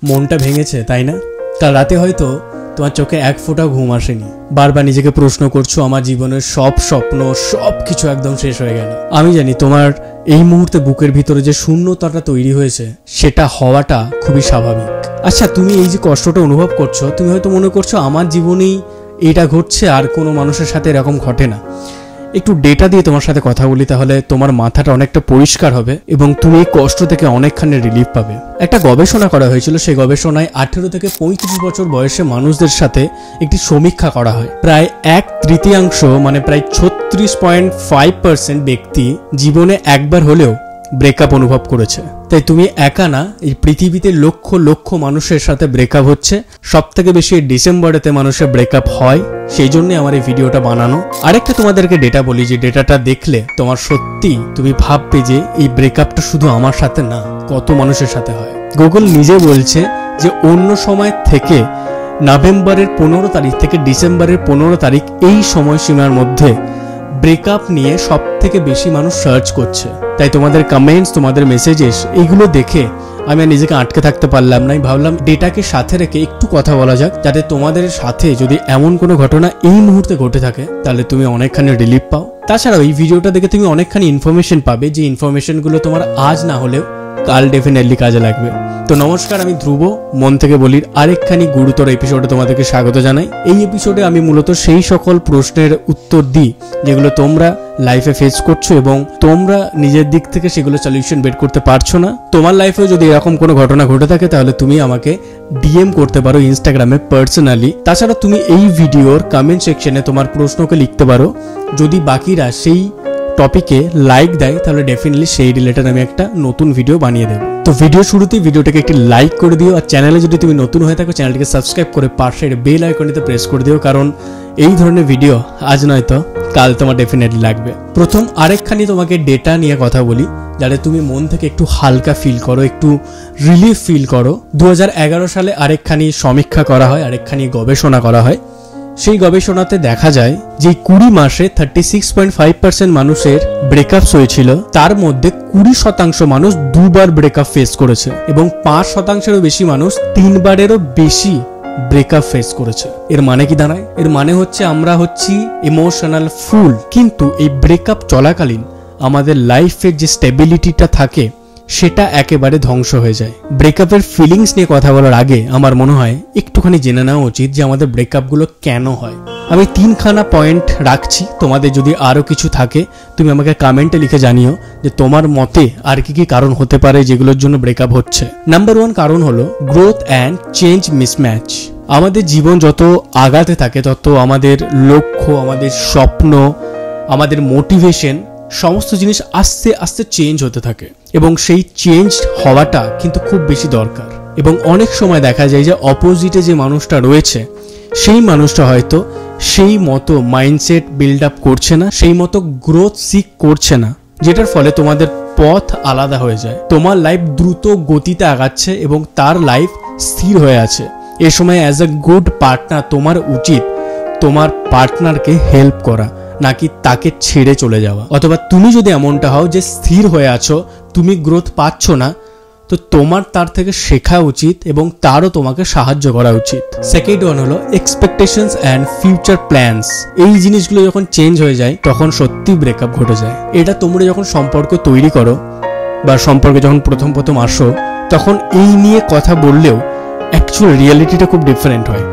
মনটা ভেঙেছে, তাই না? কাল রাতে হয়তো তোমার চোখে এক ফোঁটা ঘুম আসেনি, বারবার নিজেকে প্রশ্ন করছো আমার জীবনের সব স্বপ্ন সব কিছু একদম শেষ হয়ে গেল। আমি জানি তোমার এই মুহূর্তে বুকের ভিতরে যে শূন্যতাটা তৈরি হয়েছে সেটা হওয়াটা খুবই স্বাভাবিক। আচ্ছা, তুমি এই যে কষ্টটা অনুভব করছো, তুমি হয়তো মনে করছো আমার জীবনেই এটা ঘটছে, আর কোনো মানুষের সাথে এরকম ঘটে না। একটু ডেটা দিয়ে তোমার সাথে কথা বলি, তাহলে তোমার মাথাটা অনেকটা পরিষ্কার হবে এবং তুমি এই কষ্ট থেকে অনেকখানি রিলিফ পাবে। একটা গবেষণা করা হয়েছিল, সেই গবেষণায় 18 থেকে 35 বছর বয়সে মানুষদের সাথে একটি সমীক্ষা করা হয়। প্রায় 1/3 মানে প্রায় 36.5% ব্যক্তি জীবনে একবার হলেও ব্রেকআপ অনুভব করেছে। তাই তুমি একা না, এই পৃথিবীতে লক্ষ লক্ষ মানুষের সাথে ব্রেকআপ হচ্ছে। সব থেকে বেশি ডিসেম্বরেতে মানুষের ব্রেকআপ হয়, সেই জন্য আমার এই ভিডিওটা বানানো। আরেকটা তোমাদেরকে ডেটা বলি, যে ডেটাটা দেখলে তোমার সত্যি তুমি ভাববে যে এই ব্রেকআপটা শুধু আমার সাথে না, কত মানুষের সাথে হয়। গুগল নিজে বলছে যে অন্য সময় থেকে নভেম্বরের 15 তারিখ থেকে ডিসেম্বরের 15 তারিখ এই সময়সীমার মধ্যে ব্রেকআপ নিয়ে সব থেকে বেশি মানুষ সার্চ করছে। তাই তোমাদের কমেন্টস, তোমাদের মেসেজেস এইগুলো দেখে আমি আর নিজেকে আটকে থাকতে পারলাম না। ভাবলাম ডেটাকে সাথে রেখে একটু কথা বলা যাক, যাতে তোমাদের সাথে যদি এমন কোনো ঘটনা এই মুহূর্তে ঘটে থাকে তাহলে তুমি অনেকখানি রিলিফ পাও। তাছাড়াও এই ভিডিওটা দেখে তুমি অনেকখানি ইনফরমেশন পাবে, যে ইনফরমেশনগুলো তোমার আজ না হলেও কাল ডেফিনেটলি কাজে লাগবে। তো নমস্কার, আমি ধ্রুব, মন থেকে বলির আরেকখানি গুরুতর এপিসোডে তোমাদেরকে স্বাগত জানাই। এই এপিসোডে আমি মূলত সেই সকল প্রশ্নের উত্তর দিই যেগুলো তোমরা লাইফে ফেস করছো এবং তোমরা নিজের দিক থেকে সেগুলো সলিউশন বের করতে পারছো না। তোমার লাইফেও যদি এরকম কোনো ঘটনা ঘটে থাকে তাহলে তুমি আমাকে ডিএম করতে পারো ইনস্টাগ্রামে পার্সোনালি। তাছাড়া তুমি এই ভিডিওর কমেন্ট সেকশনে তোমার প্রশ্নকে লিখতে পারো। যদি বাকিরা সেই টপিকে লাইক দেয় তাহলে ডেফিনেটলি সেই রিলেটেড আমি একটা নতুন ভিডিও বানিয়ে দেবো। তো ভিডিও শুরুতেই ভিডিওটাকে একটি লাইক করে দিও, আর চ্যানেলে যদি তুমি নতুন হয়ে থাকো চ্যানেলটিকে সাবস্ক্রাইব করে পাশের বেল আইকনটিতে প্রেস করে দিও, কারণ এই ধরনের ভিডিও আজ নয়তো কাল তোমার ডেফিনেটলি লাগবে। প্রথম আরেকখানি তোমাকে ডেটা নিয়ে কথা বলি, যাতে তুমি মন থেকে একটু হালকা ফিল করো, একটু রিলিফ ফিল করো। 2011 সালে আরেকখানি সমীক্ষা করা হয়, আরেকখানি গবেষণা করা হয়। সেই গবেষণাতে দেখা যায় যে 20 মাসে 36.5% মানুষের ব্রেকআপস হয়েছিল, তার মধ্যে 20% মানুষ দুবার ব্রেকআপ ফেস করেছে এবং 5%-এরও বেশি মানুষ 3 বারেরও বেশি ব্রেকআপ ফেস করেছে। এর মানে কি দাঁড়ায়? এর মানে হচ্ছে আমরা হচ্ছি ইমোশনাল ফুল, কিন্তু এই ব্রেকআপ চলাকালীন আমাদের লাইফের যে স্টেবিলিটিটা থাকে সেটা একেবারে ধ্বংস হয়ে যায়। ব্রেকআপের ফিলিংস নিয়ে কথা বলার আগে আমার মনে হয় একটুখানি জেনে নেওয়া উচিত যে আমাদের ব্রেকআপগুলো কেন হয়। আমি 3খানা পয়েন্ট রাখছি, তোমাদের যদি আরও কিছু থাকে তুমি আমাকে কমেন্টে লিখে জানিও যে তোমার মতে আর কি কি কারণ হতে পারে যেগুলোর জন্য ব্রেকআপ হচ্ছে। নাম্বার 1 কারণ হলো গ্রোথ অ্যান্ড চেঞ্জ মিসম্যাচ। আমাদের জীবন যত আগাতে থাকে তত আমাদের লক্ষ্য, আমাদের স্বপ্ন, আমাদের মোটিভেশন সমস্ত জিনিস আস্তে আস্তে চেঞ্জ হতে থাকে এবং সেই চেঞ্জ হওয়াটা কিন্তু খুব বেশি দরকার। এবং অনেক সময় দেখা যায় যে অপোজিটে যে মানুষটা রয়েছে সেই মানুষটা হয়তো সেই মতো মাইন্ডসেট বিল্ড আপ করছে না, সেই মতো গ্রোথ সিক করছে না, যেটার ফলে তোমাদের পথ আলাদা হয়ে যায়। তোমার লাইফ দ্রুত গতিতে আগাচ্ছে এবং তার লাইফ স্থির হয়ে আছে। এ সময় অ্যাজ এ গুড পার্টনার তোমার উচিত তোমার পার্টনারকে হেল্প করা, নাকি তাকে ছেড়ে চলে যাওয়া। অথবা তুমি যদি এমনটা হও যে স্থির হয়ে আছো, তুমি গ্রোথ পাচ্ছ না, তো তোমার তার থেকে শেখা উচিত এবং তারও তোমাকে সাহায্য করা উচিত। সেকেন্ড ওয়ান হলো এক্সপেকটেশনস অ্যান্ড ফিউচার প্ল্যানস। এই জিনিসগুলো যখন চেঞ্জ হয়ে যায় তখন সত্যি ব্রেকআপ ঘটে যায়। এটা তোমরা যখন সম্পর্ক তৈরি করো বা সম্পর্কে যখন প্রথম আসো তখন এই নিয়ে কথা বললেও অ্যাকচুয়াল রিয়ালিটিটা খুব ডিফারেন্ট হয়।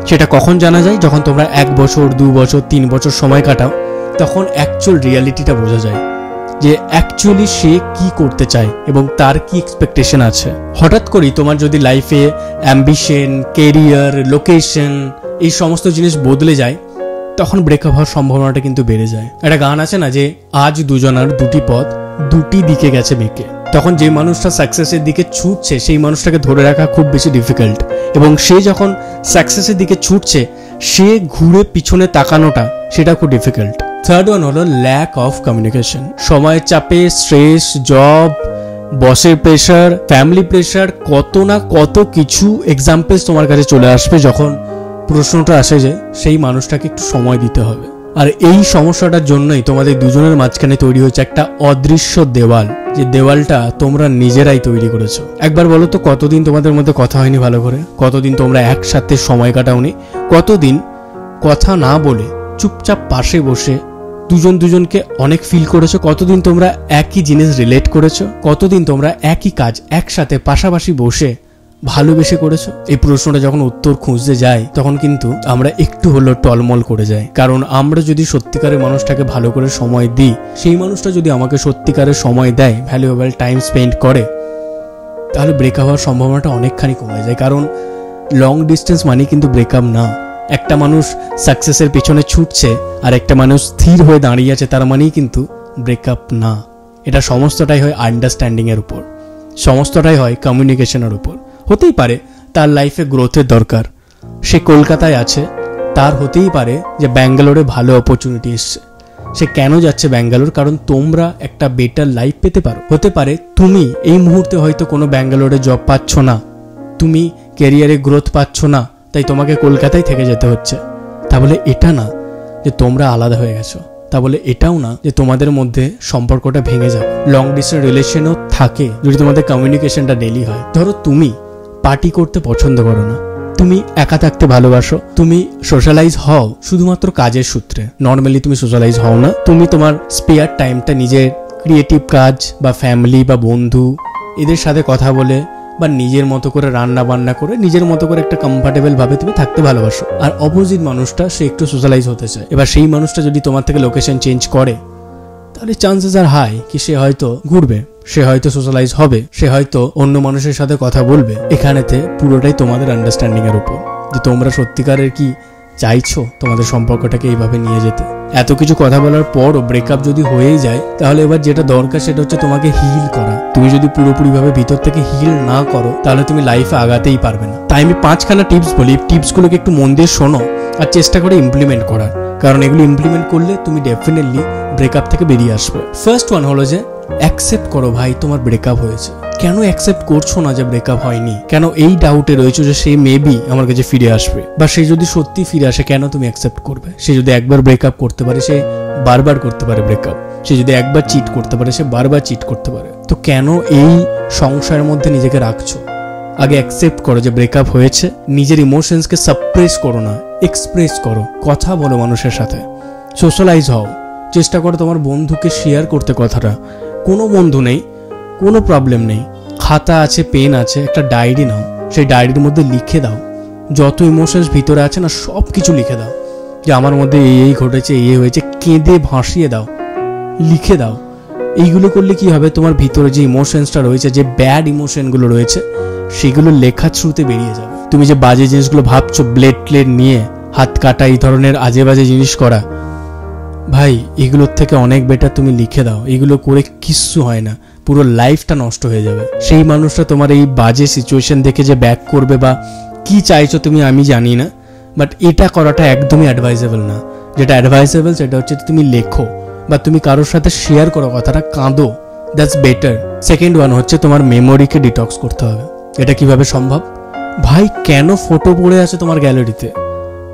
সেটা কখন জানা যায়? যখন তোমরা 1 বছর 2 বছর 3 বছর সময় কাটাও, তখন অ্যাকচুয়াল রিয়ালিটিটা বোঝা যায় যে অ্যাকচুয়ালি সে কি করতে চায় এবং তার কি এক্সপেকটেশন আছে। হঠাৎ করেই তোমার যদি লাইফে অ্যাম্বিশন, কেরিয়ার, লোকেশন এই সমস্ত জিনিস বদলে যায় তখন ব্রেকআপ হওয়ার সম্ভাবনাটা কিন্তু বেড়ে যায়। একটা গান আছে না যে আজ দুজনার দুটি পথ দুটি দিকে গেছে বেঁকে। তখন যে মানুষটা সাকসেসের দিকে ছুটছে সেই মানুষটাকে ধরে রাখা খুব বেশি ডিফিকাল্ট, এবং সে যখন সাকসেসের দিকে ছুটছে সে ঘুরে পিছনে তাকানোটা সেটা খুব ডিফিকাল্ট। থার্ড ওয়ান হলো ল্যাক অফ কমিউনিকেশন। সময়ের চাপে, স্ট্রেস, জব, বসের প্রেশার, ফ্যামিলি প্রেশার, কত না কত কিছু এক্সাম্পলস তোমার কাছে চলে আসবে যখন প্রশ্নটা আসে যে সেই মানুষটাকে একটু সময় দিতে হবে। আর এই সমস্যাটার জন্যই তোমাদের দুজনের মাঝখানে তৈরি হয়েছে একটা অদৃশ্য দেওয়াল, যে দেওয়ালটা তোমরা নিজেরাই তৈরি করেছো। একবার বলো তো, কতদিন তোমাদের মধ্যে কথা হয়নি ভালো করে? কতদিন তোমরা একসাথে সময় কাটাওনি? কতদিন কথা না বলে চুপচাপ পাশে বসে দুজনকে অনেক ফিল করেছো? কতদিন তোমরা একই জিনিস রিলেট করেছো? কতদিন তোমরা একই কাজ একসাথে পাশাপাশি বসে ভালোবেসে করেছো? এই প্রশ্নটা যখন উত্তর খুঁজতে যাই তখন কিন্তু আমরা একটু হলেও টলমল করে যাই। কারণ আমরা যদি সত্যিকারের মানুষটাকে ভালো করে সময় দিই, সেই মানুষটা যদি আমাকে সত্যিকারের সময় দেয়, ভ্যালুয়েবল টাইম স্পেন্ড করে, তাহলে ব্রেকআপ হওয়ার সম্ভাবনাটা অনেকখানি কমে যায়। কারণ লং ডিস্টেন্স মানে কিন্তু ব্রেকআপ না। একটা মানুষ সাকসেসের পিছনে ছুটছে আর একটা মানুষ স্থির হয়ে দাঁড়িয়ে আছে, তার মানেই কিন্তু ব্রেকআপ না। এটা সমস্তটাই হয় আন্ডারস্ট্যান্ডিং এর উপর, সমস্তটাই হয় কমিউনিকেশনের উপর। হতেই পারে তার লাইফে গ্রোথের দরকার, সে কলকাতায় আছে, তার হতেই পারে যে ব্যাঙ্গালোরে ভালো অপরচুনিটি এসছে, সে কেন যাচ্ছে ব্যাঙ্গালোর? কারণ তোমরা একটা বেটার লাইফ পেতে পারো। হতে পারে তুমি এই মুহূর্তে হয়তো কোনো ব্যাঙ্গালোরে জব পাচ্ছ না, তুমি ক্যারিয়ারে গ্রোথ পাচ্ছ না, তাই তোমাকে কলকাতায় থেকে যেতে হচ্ছে। তাহলে এটা না যে তোমরা আলাদা হয়ে গেছো, তাহলে এটাও না যে তোমাদের মধ্যে সম্পর্কটা ভেঙে যাবে। লং ডিস্টেন্স রিলেশনও থাকে যদি তোমাদের কমিউনিকেশনটা ডেলি হয়। ধরো তুমি পার্টি করতে পছন্দ করো না, তুমি একা থাকতে ভালোবাসো, তুমি সোশ্যালাইজ হও শুধুমাত্র কাজের সূত্রে, নর্মালি তুমি সোশ্যালাইজ হও না, তুমি তোমার স্পেয়ার টাইমটা নিজের ক্রিয়েটিভ কাজ বা ফ্যামিলি বা বন্ধু এদের সাথে কথা বলে বা নিজের মতো করে রান্না বান্না করে নিজের মতো করে একটা কমফর্টেবল ভাবে তুমি থাকতে ভালোবাসো। আর অপোজিট মানুষটা সে একটু সোশ্যালাইজ হতে চায়। এবার সেই মানুষটা যদি তোমার থেকে লোকেশন চেঞ্জ করে, তাহলে চান্সেস আর হাই কি সে হয়তো ঘুরবে, সে হয়তো সোশ্যালাইজ হবে, সে হয়তো অন্য মানুষের সাথে কথা বলবে। এখানেতে পুরোটাই তোমাদের আন্ডারস্ট্যান্ডিং এর উপর, যে তোমরা সত্যিকারের কি চাইছো তোমাদের সম্পর্কটাকে এইভাবে নিয়ে যেতে। এত কিছু কথা বলার পরও ব্রেকআপ যদি হয়েই যায়, তাহলে এবার যেটা দরকার সেটা হচ্ছে তোমাকে হিল করা। তুমি যদি পুরোপুরিভাবে ভিতর থেকে হিল না করো, তাহলে তুমি লাইফে আগাতেই পারবে না। তাই আমি 5খানা টিপস বলি, টিপসগুলোকে একটু মন দিয়ে শোনো আর চেষ্টা করে ইমপ্লিমেন্ট করার, কারণ এগুলো ইমপ্লিমেন্ট করলে তুমি ডেফিনেটলি ব্রেকআপ থেকে বেরিয়ে আসবে। ফার্স্ট ওয়ান হলো যে অ্যাকসেপ্ট করো ভাই তোমার ব্রেকআপ হয়েছে। কেন অ্যাকসেপ্ট করছো না যে ব্রেকআপ হয়নি? কেন এই ডাউটে রয়েছে যে সে মেবি আমার কাছে ফিরে আসবে, বা সে যদি সত্যি ফিরে আসে কেন তুমি অ্যাকসেপ্ট করবে? সে যদি একবার ব্রেকআপ করতে পারে, সে বারবার করতে পারে ব্রেকআপ। সে যদি একবার চিট করতে পারে, সে বারবার চিট করতে পারে। তো কেন এই সংশয়ের মধ্যে নিজেকে রাখছো? আগে অ্যাকসেপ্ট করো যে ব্রেকআপ হয়েছে, নিজের ইমোশনসকে সাপ্রেস করো না, এক্সপ্রেস করো, কথা বলো মানুষের সাথে, সোশ্যালাইজ হও, চেষ্টা করো তোমার বন্ধুকে শেয়ার করতে কথাটা। কোনো বন্ধু নেই, কোনো প্রবলেম নেই, খাতা আছে, পেন আছে, একটা ডায়েরি নাও, সেই ডায়েরির মধ্যে লিখে দাও যত ইমোশনস ভিতরে আছে না, সব কিছু লিখে দাও যে আমার মধ্যে এই ঘটেছে, এই হয়েছে, কেঁদে ভাসিয়ে দাও, লিখে দাও। এইগুলো করলে কি হবে, তোমার ভিতরে যে ইমোশনসটা রয়েছে, যে ব্যাড ইমোশনগুলো রয়েছে, সেগুলো লেখার থ্রুতে বেরিয়ে যাবে। তুমি যে বাজে জিনিসগুলো ভাবছো, ব্লেড প্লেড নিয়ে হাত কাটা, এই ধরনের আজে বাজে জিনিস করা, ভাই এগুলোর থেকে অনেক বেটার তুমি লিখে দাও। এগুলো করে কিচ্ছু হয় না, পুরো লাইফটা নষ্ট হয়ে যাবে। সেই মানুষটা তোমার এই বাজে সিচুয়েশন দেখে যে ব্যাক করবে বা কি চাইছো তুমি আমি জানি না, বাট এটা করাটা একদমই অ্যাডভাইজেবল না। যেটা অ্যাডভাইজেবল সেটা হচ্ছে তুমি লেখো বা তুমি কারোর সাথে শেয়ার করো কথাটা, কাঁদো, দ্যাটস বেটার। সেকেন্ড ওয়ান হচ্ছে তোমার মেমোরিকে ডিটক্স করতে হবে। এটা কিভাবে সম্ভব? ভাই কেন ফটো পড়ে আছে তোমার গ্যালারিতে,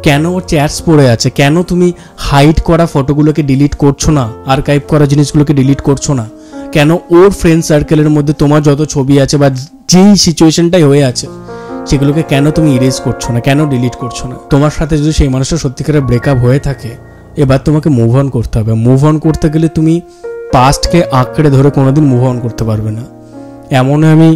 কেন ওর চ্যাটস পড়ে আছে, কেন তুমি হাইড করা ফটোগুলোকে ডিলিট করছো না, আর্কাইভ করা জিনিসগুলোকে ডিলিট করছো না, কেন ওর ফ্রেন্ড সার্কেলের মধ্যে তোমার যত ছবি আছে বা যেই সিচুয়েশনটাই হয়ে আছে সেগুলোকে কেন তুমি ইরেজ করছো না, কেন ডিলিট করছো না? তোমার সাথে যদি সেই মানুষটা সত্যিকারের ব্রেকআপ হয়ে থাকে, এবার তোমাকে মুভ অন করতে হবে। মুভ অন করতে গেলে তুমি পাস্টকে আঁকড়ে ধরে কোনোদিন মুভ অন করতে পারবে না। এমন আমি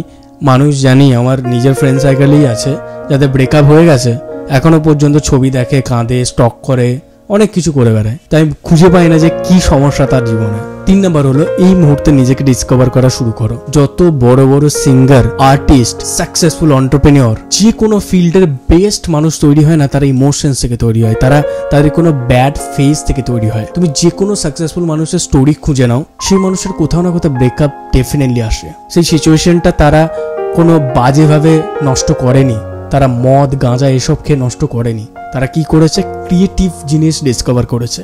মানুষ জানি, আমার নিজের ফ্রেন্ড সার্কেলেই আছে যাদের ব্রেকআপ হয়ে গেছে, এখনো পর্যন্ত ছবি দেখে, কাঁদে, স্টক করে, অনেক কিছু করে বেড়ায়। তাই খুঁজে পাই না যে কি সমস্যা তার জীবনে। 3 নম্বর হলো এই মুহূর্তে নিজেকে ডিসকভার করা শুরু করো। যত বড় বড় সিঙ্গার, আর্টিস্ট, সাকসেসফুল এন্টারপ্রেনিয়র, যে কোনো ফিল্ডের বেস্ট মানুষ তৈরি হয় না, তারা ইমোশনস থেকে তৈরি হয়, তারা তাদের কোনো ব্যাড ফেজ থেকে তৈরি হয়। তুমি যে কোনো সাকসেসফুল মানুষের স্টোরি খুঁজে নাও, সেই মানুষের কোথাও না কোথাও ব্রেকআপ ডেফিনেটলি আসে। সেই সিচুয়েশনটা তারা কোনো বাজেভাবে নষ্ট করেনি, তারা মদ গাঁজা এসব খেয়ে নষ্ট করেনি। তারা কি করেছে, ক্রিয়েটিভ জিনিস ডিসকভার করেছে।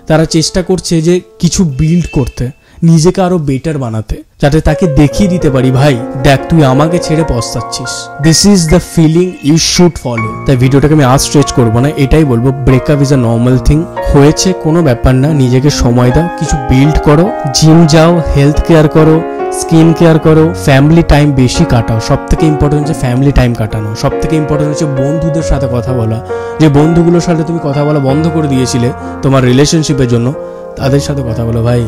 তারা চেষ্টা করছে যে কিছু বিল্ড করতে, নিজেকে আরো বেটার বানাতে, যাতে তাকে দেখিয়ে দিতে পারি ভাই দেখ তুই আমাকে ছেড়ে পস্তাচ্ছিস। This is the feeling you should follow. তাই ভিডিওটাকে আমি আজ স্ট্রেচ করবো না, এটাই বলবো breakup is a normal thing. হয়েছে কোনো ব্যাপার না, নিজেকে সময় দাও, কিছু বিল্ড করো, জিম যাও, হেলথ কেয়ার করো, স্কিন কেয়ার করো, ফ্যামিলি টাইম বেশি কাটাও। সব থেকে ইম্পর্টেন্ট হচ্ছে ফ্যামিলি টাইম কাটানো। সব থেকে ইম্পর্টেন্ট হচ্ছে বন্ধুদের সাথে কথা বলা। যে বন্ধুগুলোর সাথে তুমি কথা বলা বন্ধ করে দিয়েছিলে তোমার রিলেশনশিপের জন্য, তাদের সাথে কথা বলো ভাই।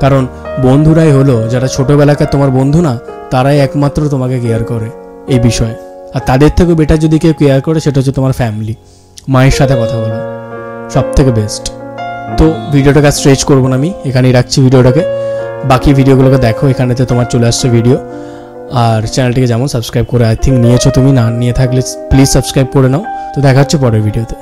কারণ বন্ধুরাই হলো যারা ছোটবেলাকার তোমার বন্ধু না, তারাই একমাত্র তোমাকে কেয়ার করে এই বিষয়ে। আর তাদের থেকে বেটার যদি কেউ কেয়ার করে সেটা হচ্ছে তোমার ফ্যামিলি। মায়ের সাথে কথা বলো, সব থেকে বেস্ট। তো ভিডিওটাকে স্ট্রেচ করবো না, আমি এখানেই রাখছি ভিডিওটাকে। বাকি ভিডিওগুলোকে দেখো, এখানেতে তোমার চলে আসছে ভিডিও। আর চ্যানেলটিকে যেমন সাবস্ক্রাইব করে আই থিঙ্ক নিয়েছো তুমি, না নিয়ে থাকলে প্লিজ সাবস্ক্রাইব করে নাও। তো দেখা হচ্ছে পরের ভিডিওতে।